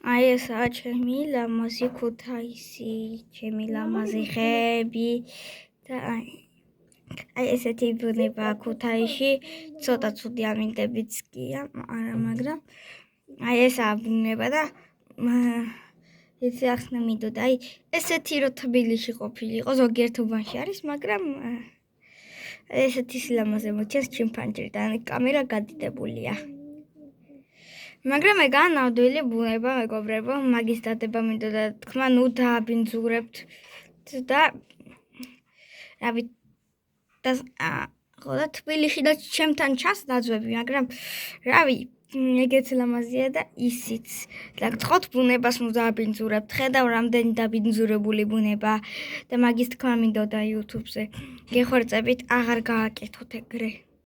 აი ესაა ჩემი ლამაზი ქუთაისი, ჩემი ლამაზი ხეები და აი ესეთი ბუნება ქუთაისში, ცოტა ცუდი ამინდებიც გია, არა, მაგრამ აი ესაა ბუნება და იცი ახსნა მინდოდა, აი ესეთი რო თბილისში ყოფილიყო, ზოგიერთ უბანში არის, მაგრამ ესეთი სილამაზე მოჩენს ჩემ ფანჯრიდან, კამერა გადიდებულია. მაგრამ ეგაა ნამდვილი ბუნება, მეგობრებო, მაგის დადება მინდოდა თქვა, ნუ დააბინძურებთ და რავი და თბილისში და ჩემთან ჩანს დაძვები, მაგრამ რავი, ეგეც ლამაზია და ისიც. და გთხოვთ ბუნებას ნუ დააბინძურებთ, ხედავ რამდენი დაბინძურებული ბუნება და მაგის თქვა მინდოდა YouTube-ზე. გეხვერწებით, აღარ გააკეთოთ ეგრე.